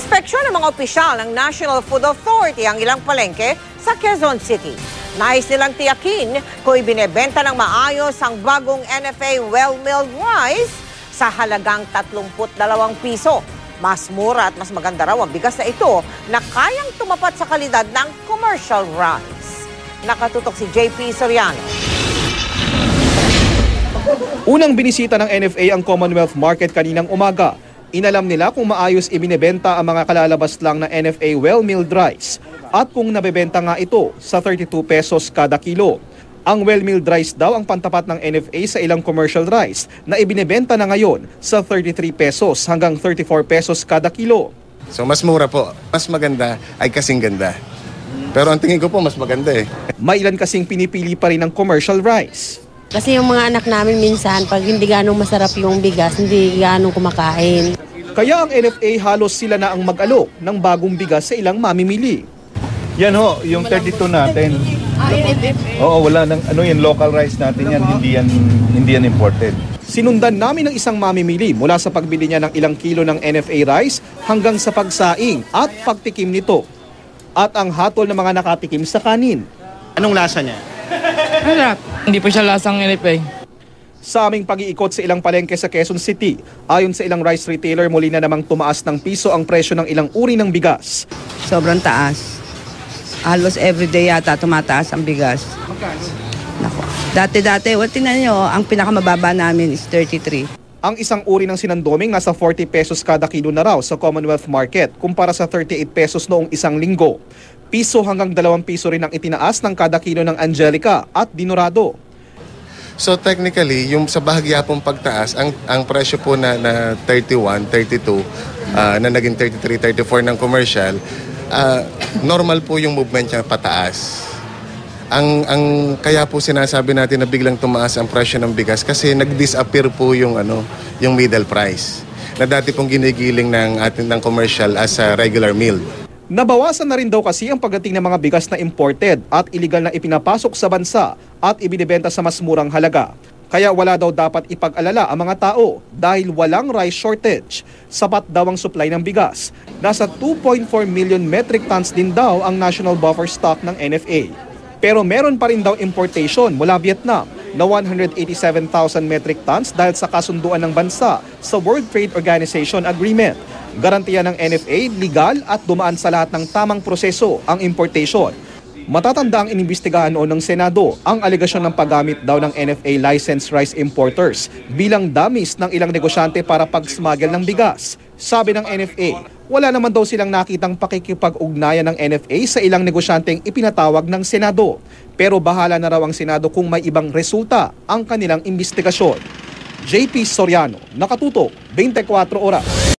Ininspeksyon ng mga opisyal ng National Food Authority ang ilang palengke sa Quezon City. Nais nilang tiyakin kung ibinebenta ng maayos ang bagong NFA well-milled rice sa halagang 32 piso. Mas mura at mas maganda raw ang bigas na ito na kayang tumapat sa kalidad ng commercial rice. Nakatutok si JP Soriano. Unang binisita ng NFA ang Commonwealth Market kaninang umaga. Inalam nila kung maayos ibinebenta ang mga kalalabas lang na NFA well-milled rice at kung nabebenta nga ito sa 32 pesos kada kilo. Ang well-milled rice daw ang pantapat ng NFA sa ilang commercial rice na ibinebenta na ngayon sa 33 pesos hanggang 34 pesos kada kilo. So mas mura po, mas maganda ay kasing ganda. Pero ang tingin ko po mas maganda eh. Mailan kasing pinipili pa rin ng commercial rice. Kasi yung mga anak namin minsan, pag hindi ganong masarap yung bigas, hindi ganong kumakain. Kaya ang NFA halos sila na ang mag-alok ng bagong bigas sa ilang mamimili. Yan ho, yung 32 natin. Oo, wala nang yan local rice natin yan, hindi yan imported. Sinundan namin ng isang mamimili mula sa pagbili niya ng ilang kilo ng NFA rice hanggang sa pagsaing at pagtikim nito. At ang hatol ng mga nakatikim sa kanin. Anong lasa niya? Harap. Hindi po siya lasang NFA. Sa aming pag-iikot sa ilang palengke sa Quezon City, ayon sa ilang rice retailer, muli na namang tumaas ng piso ang presyo ng ilang uri ng bigas. Sobrang taas. Halos everyday yata tumataas ang bigas. Nako. Dati-dati, tingnan nyo, ang pinakamababa namin is 33. Ang isang uri ng sinandoming nasa 40 pesos kada kilo na raw sa Commonwealth Market kumpara sa 38 pesos noong isang linggo. Piso hanggang 2 piso rin ang itinaas ng kada kilo ng Angelica at Dinorado. So technically, yung sa bahagya pong pagtaas, ang presyo po na 31, 32, na naging 33, 34 ng commercial, normal po yung movement niya pataas. Ang kaya po sinasabi natin na biglang tumaas ang presyo ng bigas kasi nag-disappear po yung middle price na dati pong ginigiling ng commercial as a regular meal. Nabawasan na rin daw kasi ang pagdating ng mga bigas na imported at iligal na ipinapasok sa bansa at ibinibenta sa mas murang halaga. Kaya wala daw dapat ipag-alala ang mga tao dahil walang rice shortage. Sapat daw ang supply ng bigas. Nasa 2.4 million metric tons din daw ang national buffer stock ng NFA. Pero meron pa rin daw importation mula Vietnam na 187,000 metric tons dahil sa kasunduan ng bansa sa World Trade Organization Agreement. Garantiya ng NFA, legal at dumaan sa lahat ng tamang proseso ang importation. Matatanda ang inimbestigahan noon ng Senado ang alegasyon ng paggamit daw ng NFA licensed rice importers bilang damis ng ilang negosyante para pag-smuggle ng bigas. Sabi ng NFA, wala naman daw silang nakitang pakikipag-ugnayan ng NFA sa ilang negosyanteng ipinatawag ng Senado. Pero bahala na raw ang Senado kung may ibang resulta ang kanilang imbestigasyon. JP Soriano, nakatutok, 24 oras.